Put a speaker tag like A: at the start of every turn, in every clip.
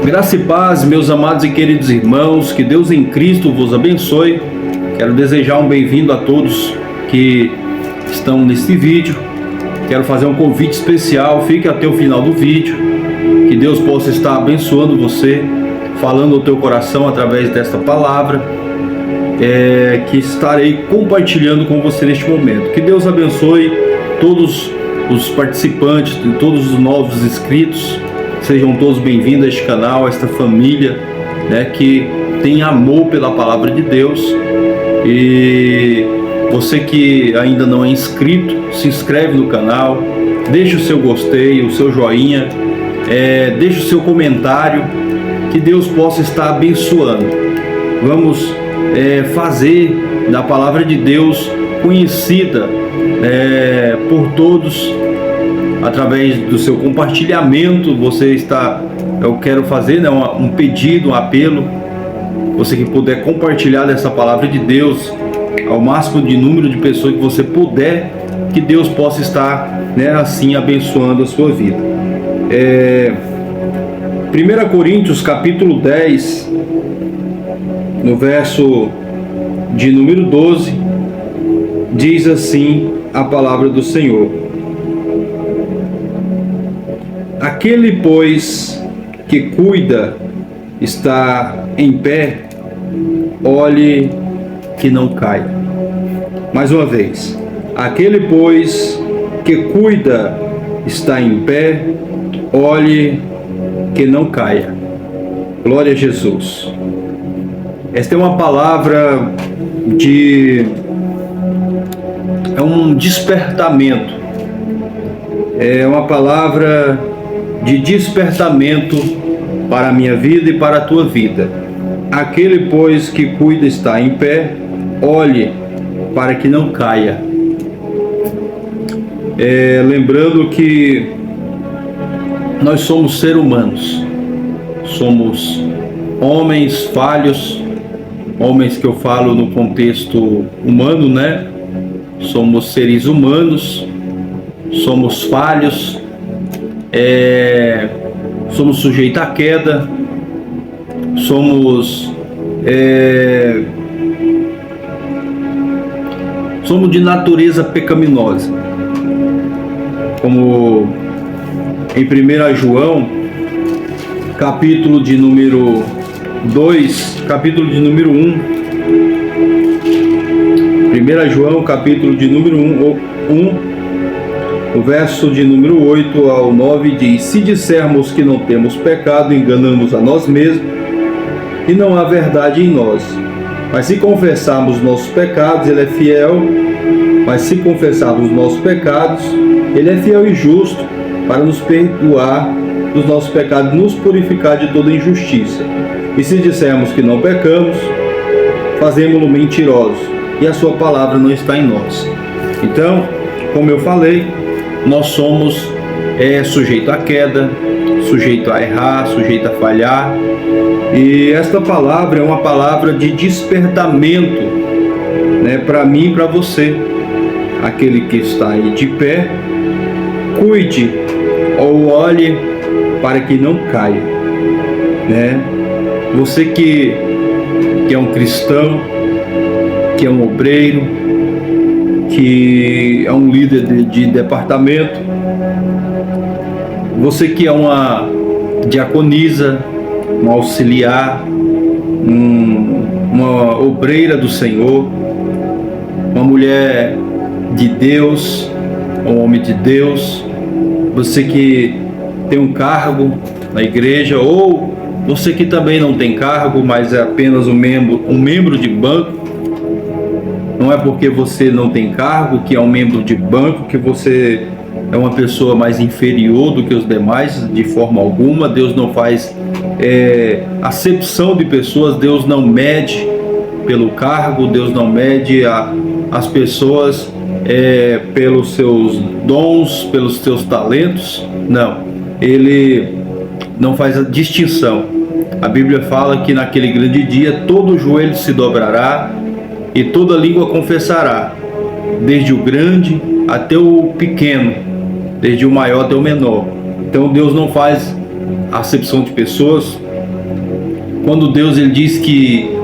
A: Graça e paz, meus amados e queridos irmãos, que Deus em Cristo vos abençoe. Quero desejar um bem-vindo a todos que estão neste vídeo. Quero fazer um convite especial, fique até o final do vídeo, que Deus possa estar abençoando você, falando ao teu coração através desta palavra, que estarei compartilhando com você neste momento. Que Deus abençoe todos os participantes, todos os novos inscritos. Sejam todos bem-vindos a este canal, a esta família, que tem amor pela palavra de Deus. E você que ainda não é inscrito, se inscreve no canal, deixa o seu gostei, o seu joinha, deixa o seu comentário, que Deus possa estar abençoando. Vamos fazer da palavra de Deus conhecida por todos, através do seu compartilhamento. Eu quero fazer um pedido, um apelo, você que puder compartilhar dessa palavra de Deus ao máximo de número de pessoas que você puder, que Deus possa estar assim abençoando a sua vida. 1 Coríntios capítulo 10, no verso de número 12, diz assim a palavra do Senhor: aquele, pois, que cuida está em pé, olhe que não caia. Mais uma vez. Aquele, pois, que cuida está em pé, olhe que não caia. Glória a Jesus. Esta é uma palavra é um despertamento. É uma palavra de despertamento para a minha vida e para a tua vida. Aquele, pois, que cuida está em pé, olhe para que não caia. Lembrando que nós somos seres humanos, somos homens falhos, homens que eu falo no contexto humano, somos seres humanos, somos falhos, somos sujeitos à queda, somos de natureza pecaminosa. Como em 1 João, capítulo de número 2, capítulo de número 1, 1 João, capítulo de número 1, o verso de número 8 ao 9 diz: se dissermos que não temos pecado, enganamos a nós mesmos e não há verdade em nós. Mas se confessarmos nossos pecados, Ele é fiel. Mas se confessarmos nossos pecados, Ele é fiel e justo para nos perdoar dos nossos pecados e nos purificar de toda injustiça. E se dissermos que não pecamos, fazemo-lo mentiroso, e a sua palavra não está em nós. Então, como eu falei, nós somos sujeito à queda, sujeito a errar, sujeito a falhar. E esta palavra é uma palavra de despertamento, para mim e para você. Aquele que está aí de pé, cuide ou olhe para que não caia. Você que é um cristão, que é um obreiro, que é um líder de departamento, você que é uma diaconisa, um auxiliar, uma obreira do Senhor, uma mulher de Deus, um homem de Deus, você que tem um cargo na igreja, ou você que também não tem cargo, mas é apenas um membro de banco. Não é porque você não tem cargo, que é um membro de banco, que você é uma pessoa mais inferior do que os demais, de forma alguma. Deus não faz acepção de pessoas, Deus não mede pelo cargo, Deus não mede as pessoas pelos seus dons, pelos seus talentos. Não, Ele não faz a distinção. A Bíblia fala que naquele grande dia todo joelho se dobrará e toda língua confessará, desde o grande até o pequeno, desde o maior até o menor. Então Deus não faz acepção de pessoas. Quando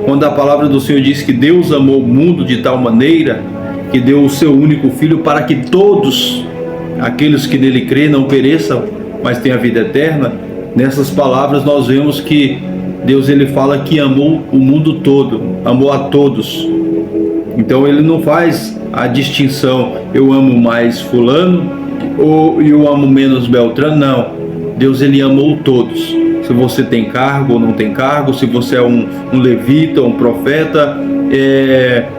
A: quando a palavra do Senhor diz que Deus amou o mundo de tal maneira que deu o seu único filho para que todos aqueles que nele crêem não pereçam, mas tenham a vida eterna. Nessas palavras nós vemos que Deus ele fala que amou o mundo todo, amou a todos. Então ele não faz a distinção, eu amo mais fulano ou eu amo menos Beltrano, não. Deus ele amou todos. Se você tem cargo ou não tem cargo, se você é um levita, um profeta,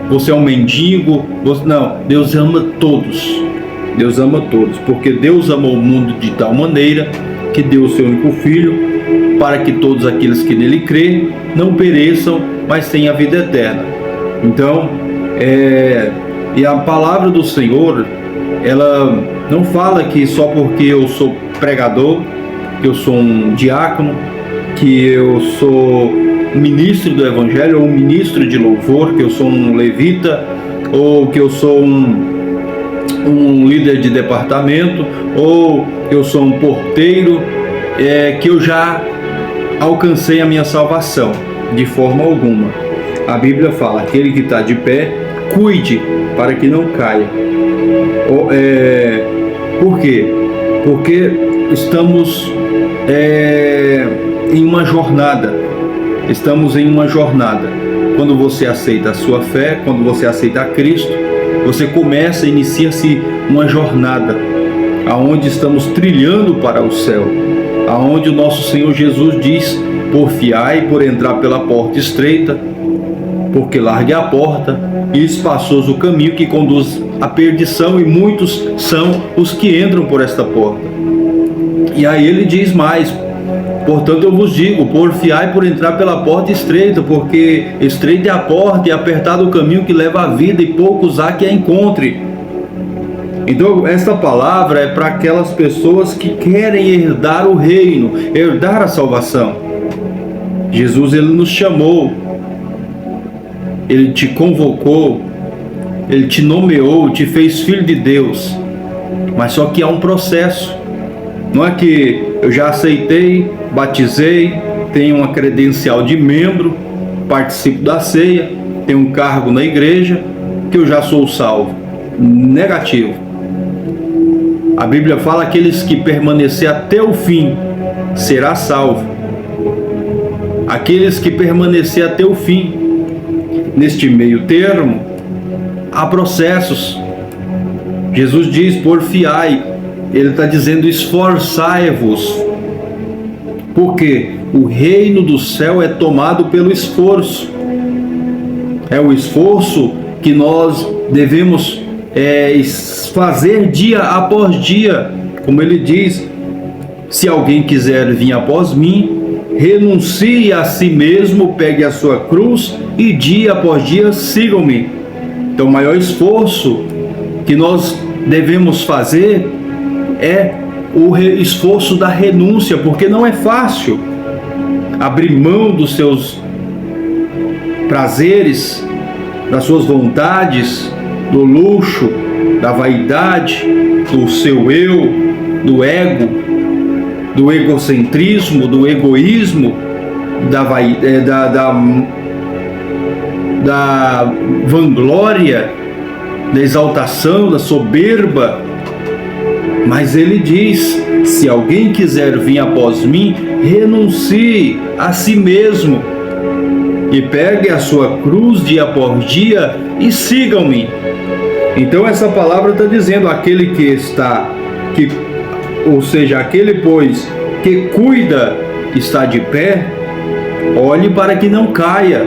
A: você é um mendigo, não, Deus ama todos. Deus ama todos, porque Deus amou o mundo de tal maneira que deu o seu único filho para que todos aqueles que nele crêem não pereçam, mas tenham a vida eterna. Então, e a palavra do Senhor, ela não fala que só porque eu sou pregador, que eu sou um diácono, que eu sou ministro do evangelho, ou um ministro de louvor, que eu sou um levita, ou que eu sou um líder de departamento, ou que eu sou um porteiro, que eu já alcancei a minha salvação. De forma alguma. A Bíblia fala, aquele que está de pé, cuide para que não caia. Por quê? Porque estamos em uma jornada. Estamos em uma jornada. Quando você aceita a sua fé, quando você aceita a Cristo, você inicia-se uma jornada, aonde estamos trilhando para o céu, aonde o nosso Senhor Jesus diz, porfiai por entrar pela porta estreita, porque larga é a porta e espaçoso o caminho que conduz à perdição, e muitos são os que entram por esta porta. E aí ele diz mais, portanto eu vos digo, porfiai por entrar pela porta estreita, porque estreita é a porta e apertado o caminho que leva à vida, e poucos há que a encontre. Então esta palavra é para aquelas pessoas que querem herdar o reino, herdar a salvação. Jesus ele nos chamou, ele te convocou, ele te nomeou, te fez filho de Deus, mas só que há um processo. Não é que eu já aceitei, batizei, tenho uma credencial de membro, participo da ceia, tenho um cargo na igreja, que eu já sou salvo. Negativo. A Bíblia fala, aqueles que permanecer até o fim será salvo. Aqueles que permanecer até o fim. Neste meio termo há processos. Jesus diz, porfiai. Ele está dizendo, esforçai-vos. Porque o reino do céu é tomado pelo esforço. É o esforço que nós devemos fazer dia após dia. Como ele diz, se alguém quiser vir após mim, renuncie a si mesmo, pegue a sua cruz e dia após dia sigam-me. Então o maior esforço que nós devemos fazer é o esforço da renúncia, porque não é fácil abrir mão dos seus prazeres, das suas vontades, do luxo, da vaidade, do seu eu, do ego, do egocentrismo, do egoísmo, da vanglória, da exaltação, da soberba. Mas ele diz, se alguém quiser vir após mim, renuncie a si mesmo e pegue a sua cruz dia após dia e sigam-me. Então essa palavra está dizendo, aquele ou seja, aquele pois que cuida está de pé, olhe para que não caia.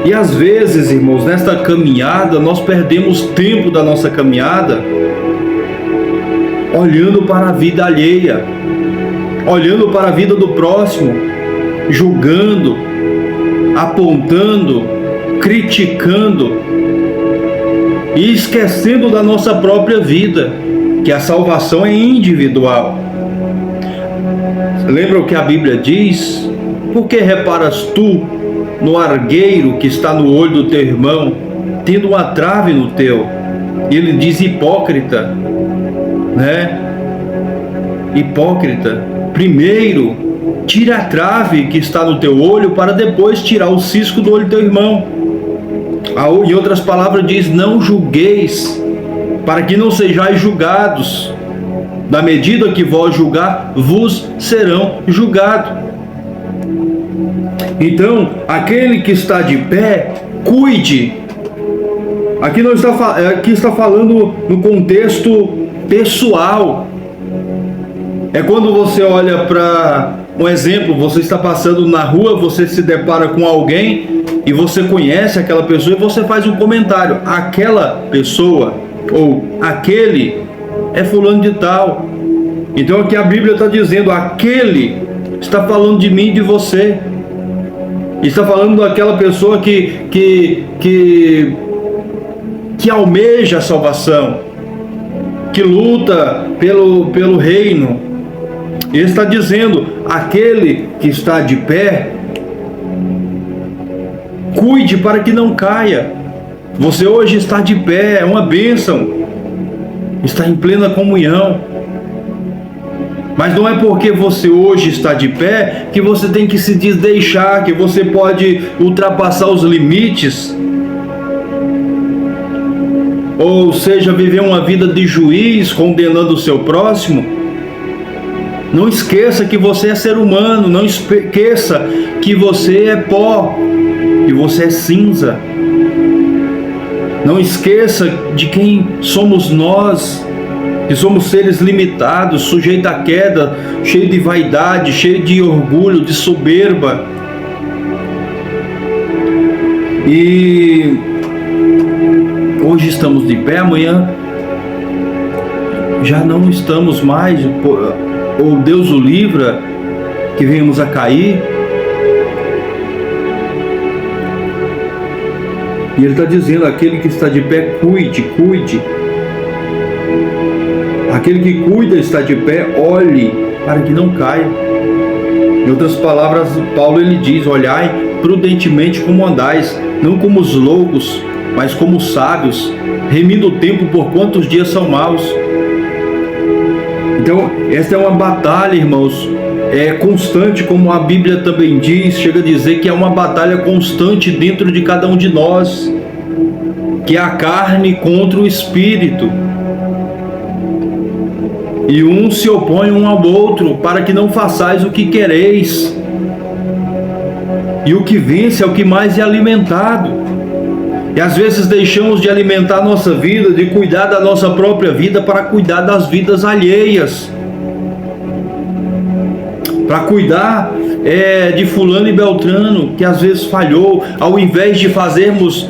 A: E às vezes, irmãos, nesta caminhada, nós perdemos tempo da nossa caminhada olhando para a vida alheia, olhando para a vida do próximo, julgando, apontando, criticando e esquecendo da nossa própria vida, que a salvação é individual. Lembra o que a Bíblia diz? Por que reparas tu no argueiro que está no olho do teu irmão, tendo uma trave no teu? E ele diz, hipócrita, né? hipócrita, primeiro tira a trave que está no teu olho, para depois tirar o cisco do olho do teu irmão. Em outras palavras diz: não julgueis, para que não sejais julgados. Da medida que vós julgar, vos serão julgados. Então, aquele que está de pé, cuide. Aqui está falando no contexto pessoal. É quando você olha para um exemplo, você está passando na rua, você se depara com alguém e você conhece aquela pessoa e você faz um comentário: aquela pessoa ou aquele é fulano de tal. Então aqui a Bíblia está dizendo: aquele está falando de mim e de você. Está falando daquela pessoa que almeja a salvação, que luta pelo reino. Ele está dizendo: aquele que está de pé, cuide para que não caia. Você hoje está de pé, é uma bênção, está em plena comunhão. Mas não é porque você hoje está de pé que você tem que se deixar, que você pode ultrapassar os limites, ou seja, viver uma vida de juiz, condenando o seu próximo. Não esqueça que você é ser humano, não esqueça que você é pó, que você é cinza. Não esqueça de quem somos nós, que somos seres limitados, sujeitos à queda, cheios de vaidade, cheios de orgulho, de soberba. E hoje estamos de pé, amanhã já não estamos mais, ou Deus o livra, que venhamos a cair. E ele está dizendo: aquele que está de pé, cuide. Aquele que cuida, está de pé, olhe para que não caia. Em outras palavras, Paulo ele diz: olhai prudentemente como andais, não como os loucos, mas como os sábios, remindo o tempo, por quantos dias são maus. Então, esta é uma batalha, irmãos, constante, como a Bíblia também diz, chega a dizer que é uma batalha constante dentro de cada um de nós, que é a carne contra o espírito. E um se opõe um ao outro, para que não façais o que quereis. E o que vence é o que mais é alimentado. E às vezes deixamos de alimentar a nossa vida, de cuidar da nossa própria vida, para cuidar das vidas alheias. Para cuidar de fulano e beltrano, que às vezes falhou, ao invés de fazermos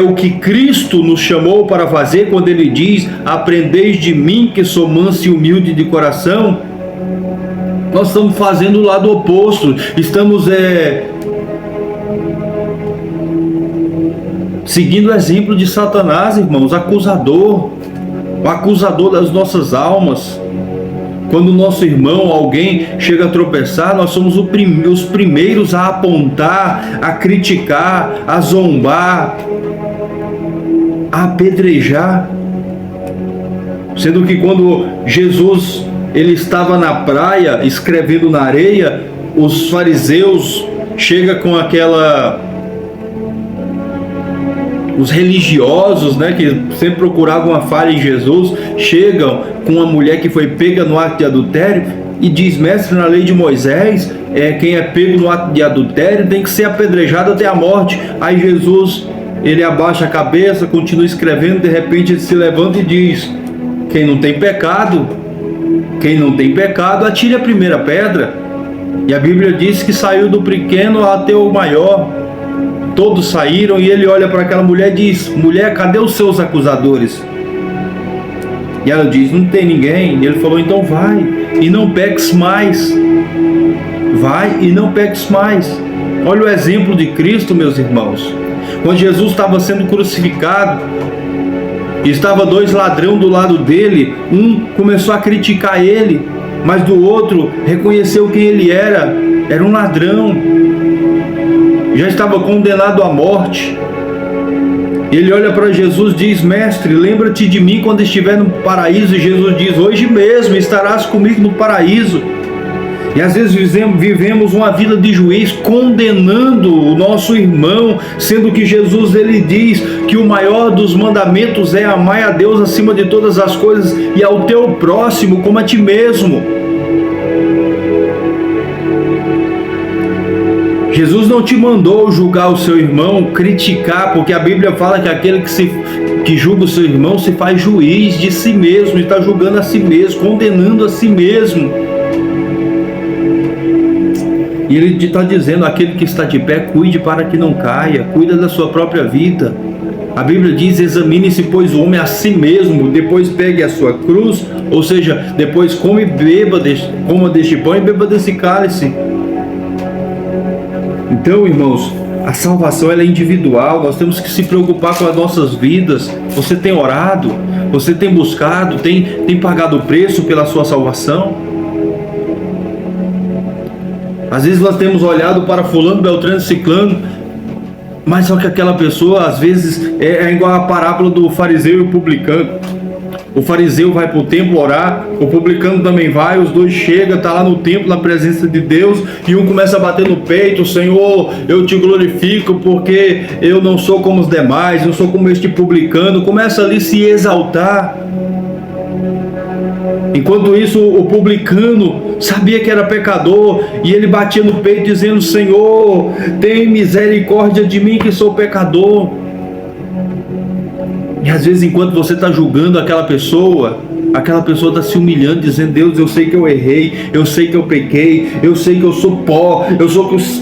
A: o que Cristo nos chamou para fazer, quando Ele diz: aprendeis de mim, que sou manso e humilde de coração. Nós estamos fazendo o lado oposto, estamos seguindo o exemplo de Satanás, irmãos, acusador, o acusador das nossas almas. Quando o nosso irmão, alguém chega a tropeçar, nós somos os primeiros a apontar, a criticar, a zombar, a apedrejar. Sendo que quando Jesus ele estava na praia escrevendo na areia, os fariseus chegam com os religiosos, que sempre procuravam a falha em Jesus, chegam com uma mulher que foi pega no ato de adultério e diz: mestre, na lei de Moisés, quem é pego no ato de adultério tem que ser apedrejado até a morte. Aí Jesus, ele abaixa a cabeça, continua escrevendo, de repente ele se levanta e diz: quem não tem pecado, atire a primeira pedra. E a Bíblia diz que saiu do pequeno até o maior. Todos saíram, e ele olha para aquela mulher e diz: mulher, cadê os seus acusadores? E ela diz: não tem ninguém. E ele falou: então vai e não peques mais. Vai e não peques mais. Olha o exemplo de Cristo, meus irmãos. Quando Jesus estava sendo crucificado, e estava dois ladrões do lado dele, um começou a criticar ele, mas do outro reconheceu quem ele era um ladrão, já estava condenado à morte. Ele olha para Jesus e diz: mestre, lembra-te de mim quando estiver no paraíso. E Jesus diz: hoje mesmo estarás comigo no paraíso. E às vezes vivemos uma vida de juiz, condenando o nosso irmão, sendo que Jesus ele diz que o maior dos mandamentos é amar a Deus acima de todas as coisas e ao teu próximo como a ti mesmo. Jesus não te mandou julgar o seu irmão, criticar, porque a Bíblia fala que aquele que julga o seu irmão se faz juiz de si mesmo, e está julgando a si mesmo, condenando a si mesmo. E ele está dizendo: aquele que está de pé, cuide para que não caia, cuida da sua própria vida. A Bíblia diz: examine-se, pois, o homem a si mesmo, depois pegue a sua cruz, ou seja, depois coma deste pão e beba desse cálice. Então, irmãos, a salvação ela é individual, nós temos que se preocupar com as nossas vidas. Você tem orado? Você tem buscado? Tem pagado o preço pela sua salvação? Às vezes nós temos olhado para fulano, beltrano, ciclano, mas só que aquela pessoa, às vezes, é igual a parábola do fariseu e o publicano. O fariseu vai para o templo orar, o publicano também vai, os dois chegam, está lá no templo, na presença de Deus, e um começa a bater no peito: Senhor, eu te glorifico porque eu não sou como os demais, não sou como este publicano. Começa ali a se exaltar. Enquanto isso, o publicano sabia que era pecador, e ele batia no peito dizendo: Senhor, tem misericórdia de mim que sou pecador. E às vezes, enquanto você está julgando aquela pessoa está se humilhando, dizendo: Deus, eu sei que eu errei, eu sei que eu pequei, eu sei que eu sou pó,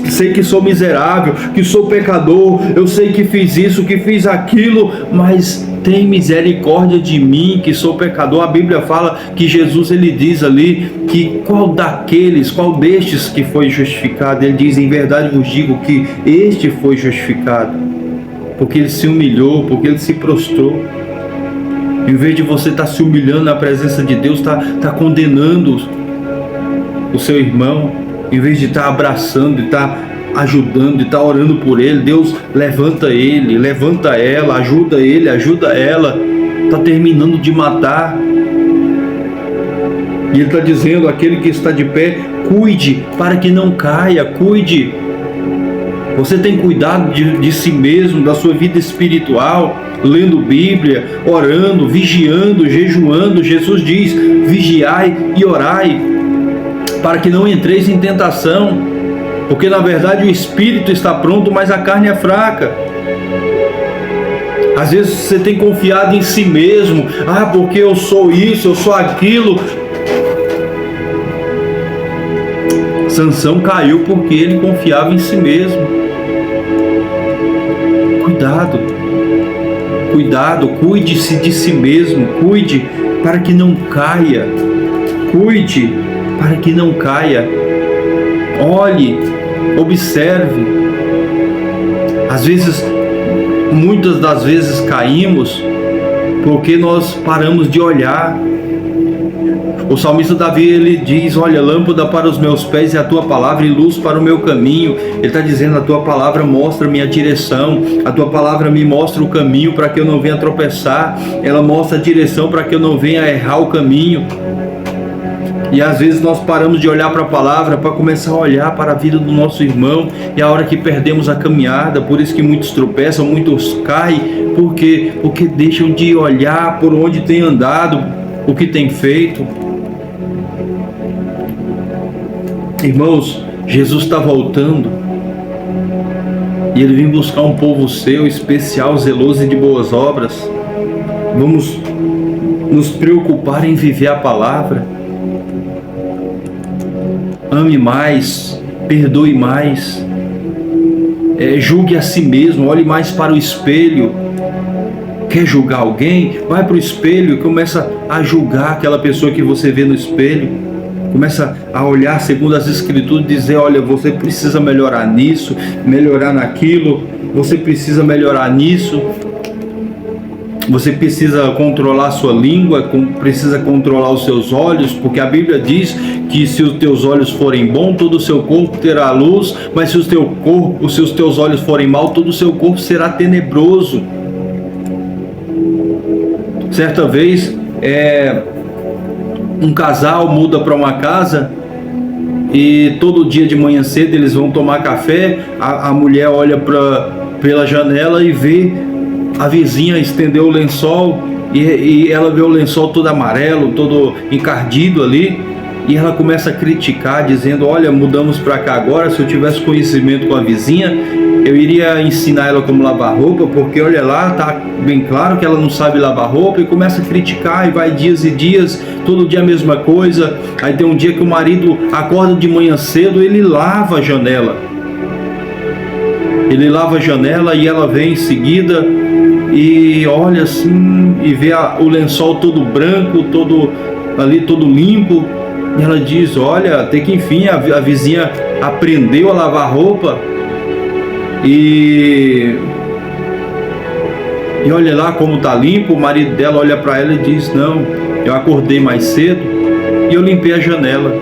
A: sei que sou miserável, que sou pecador, eu sei que fiz isso, que fiz aquilo, mas tem misericórdia de mim que sou pecador. A Bíblia fala que Jesus ele diz ali que qual destes que foi justificado? Ele diz: em verdade vos digo que este foi justificado, porque ele se humilhou, porque ele se prostrou. Em vez de você estar se humilhando na presença de Deus, está condenando o seu irmão, em vez de estar abraçando, de estar ajudando, de estar orando por ele. Deus levanta ele, levanta ela, ajuda ele, ajuda ela. Está terminando de matar. E ele está dizendo: aquele que está de pé, cuide para que não caia, cuide. Você tem cuidado de si mesmo, da sua vida espiritual, lendo Bíblia, orando, vigiando, jejuando. Jesus diz: vigiai e orai, para que não entreis em tentação, porque na verdade o espírito está pronto, mas a carne é fraca. Às vezes você tem confiado em si mesmo: porque eu sou isso, eu sou aquilo. Sansão caiu porque ele confiava em si mesmo. Cuidado, cuide-se de si mesmo, cuide para que não caia, cuide para que não caia, olhe, observe. Muitas das vezes caímos porque nós paramos de olhar. O salmista Davi ele diz: olha, lâmpada para os meus pés é a tua palavra e luz para o meu caminho. Ele está dizendo: a tua palavra mostra a minha direção, a tua palavra me mostra o caminho para que eu não venha tropeçar, ela mostra a direção para que eu não venha errar o caminho. E às vezes nós paramos de olhar para a palavra para começar a olhar para a vida do nosso irmão, e a hora que perdemos a caminhada. Por isso que muitos tropeçam, muitos caem, porque deixam de olhar por onde tem andado, o que tem feito. Irmãos, Jesus está voltando, e Ele vem buscar um povo seu, especial, zeloso e de boas obras. Vamos nos preocupar em viver a palavra. Ame mais, perdoe mais, julgue a si mesmo, olhe mais para o espelho. Quer julgar alguém? Vai para o espelho e começa a julgar aquela pessoa que você vê no espelho. Começa a olhar segundo as Escrituras e dizer: olha, você precisa melhorar nisso, melhorar naquilo, você precisa melhorar nisso, você precisa controlar a sua língua, precisa controlar os seus olhos, porque a Bíblia diz que se os teus olhos forem bons, todo o seu corpo terá luz, mas se os teus olhos forem maus, todo o seu corpo será tenebroso. Certa vez, um casal muda para uma casa e todo dia de manhã cedo eles vão tomar café. A mulher olha pela janela e vê a vizinha estender o lençol, e ela vê o lençol todo amarelo, todo encardido ali, e ela começa a criticar, dizendo: olha, mudamos para cá agora, se eu tivesse conhecimento com a vizinha, eu iria ensinar ela como lavar roupa, porque olha lá, tá bem claro que ela não sabe lavar roupa. E começa a criticar, e vai dias e dias, todo dia a mesma coisa. Aí tem um dia que o marido acorda de manhã cedo, ele lava a janela, e ela vem em seguida e olha assim, e vê o lençol todo branco, todo limpo, e ela diz: olha, até que enfim a vizinha aprendeu a lavar roupa. E olha lá como tá limpo. O marido dela olha para ela e diz: não, eu acordei mais cedo e eu limpei a janela.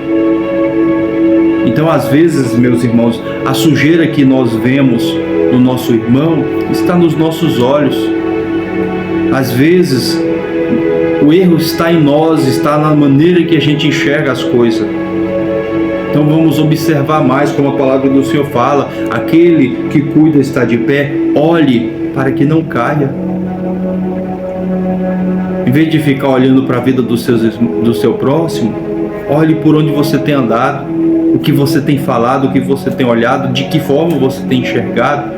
A: Então, às vezes, meus irmãos, a sujeira que nós vemos no nosso irmão está nos nossos olhos. Às vezes o erro está em nós, está na maneira que a gente enxerga as coisas. Então vamos observar mais, como a palavra do Senhor fala: aquele que cuida está de pé, olhe para que não caia. Em vez de ficar olhando para a vida do seu próximo, olhe por onde você tem andado, o que você tem falado, o que você tem olhado, de que forma você tem enxergado.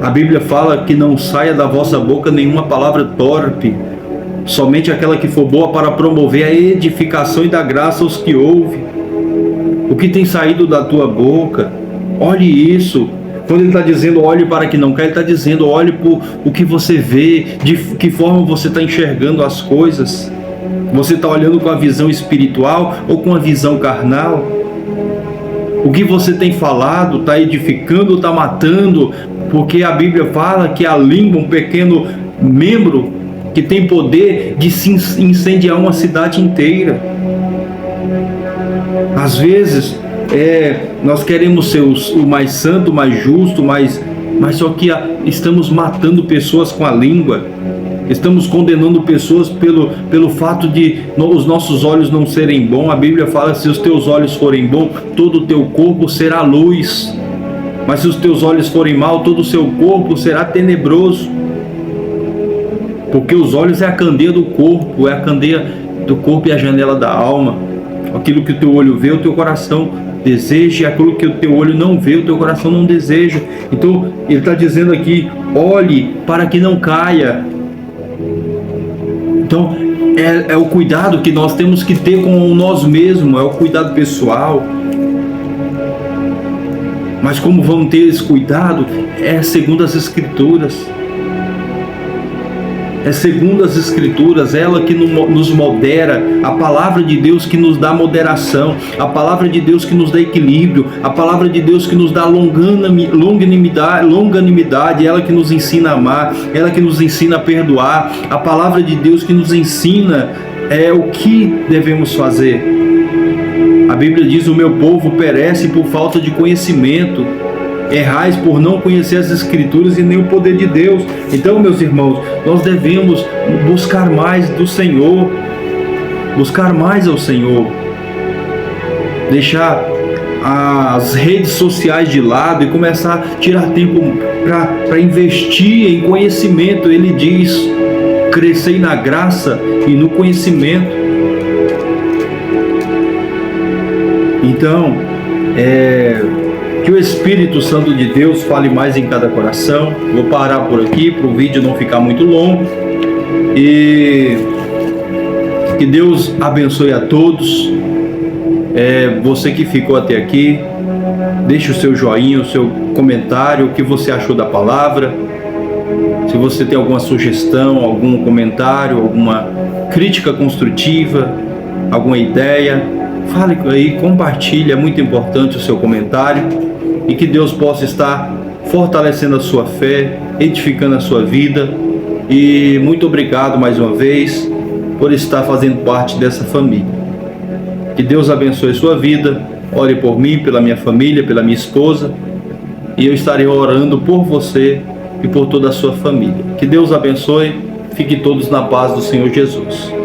A: A Bíblia fala que não saia da vossa boca nenhuma palavra torpe, somente aquela que for boa para promover a edificação e dar graça aos que ouvem. O que tem saído da tua boca, olhe isso. Quando ele está dizendo olhe para que não caia, ele está dizendo olhe por o que você vê, de que forma você está enxergando as coisas. Você está olhando com a visão espiritual ou com a visão carnal? O que você tem falado está edificando ou está matando? Porque a Bíblia fala que a língua, um pequeno membro, que tem poder de se incendiar uma cidade inteira. Às vezes nós queremos ser o mais santo, o mais justo, mas só que estamos matando pessoas com a língua. Estamos condenando pessoas pelo fato de os nossos olhos não serem bons. A Bíblia fala: se os teus olhos forem bons, todo o teu corpo será luz. Mas se os teus olhos forem maus, todo o seu corpo será tenebroso. Porque os olhos é a candeia do corpo, é a candeia do corpo e a janela da alma. Aquilo que o teu olho vê, o teu coração deseja, e aquilo que o teu olho não vê, o teu coração não deseja. Então ele está dizendo aqui: olhe para que não caia. Então é o cuidado que nós temos que ter com nós mesmos, é o cuidado pessoal. Mas como vamos ter esse cuidado? É segundo as Escrituras. É segundo as Escrituras, ela que nos modera, a palavra de Deus que nos dá moderação, a palavra de Deus que nos dá equilíbrio, a palavra de Deus que nos dá longanimidade, ela que nos ensina a amar, ela que nos ensina a perdoar, a palavra de Deus que nos ensina o que devemos fazer. A Bíblia diz: o meu povo perece por falta de conhecimento. Errais por não conhecer as Escrituras e nem o poder de Deus. Então, meus irmãos, nós devemos buscar mais do Senhor, buscar mais ao Senhor, deixar as redes sociais de lado e começar a tirar tempo para investir em conhecimento. Ele diz: crescei na graça e no conhecimento. Então, que o Espírito Santo de Deus fale mais em cada coração. Vou parar por aqui para o vídeo não ficar muito longo. E que Deus abençoe a todos. Você que ficou até aqui, deixe o seu joinha, o seu comentário, o que você achou da palavra. Se você tem alguma sugestão, algum comentário, alguma crítica construtiva, alguma ideia, fale aí, compartilhe. É muito importante o seu comentário. E que Deus possa estar fortalecendo a sua fé, edificando a sua vida. E muito obrigado mais uma vez por estar fazendo parte dessa família. Que Deus abençoe a sua vida. Ore por mim, pela minha família, pela minha esposa. E eu estarei orando por você e por toda a sua família. Que Deus abençoe. Fiquem todos na paz do Senhor Jesus.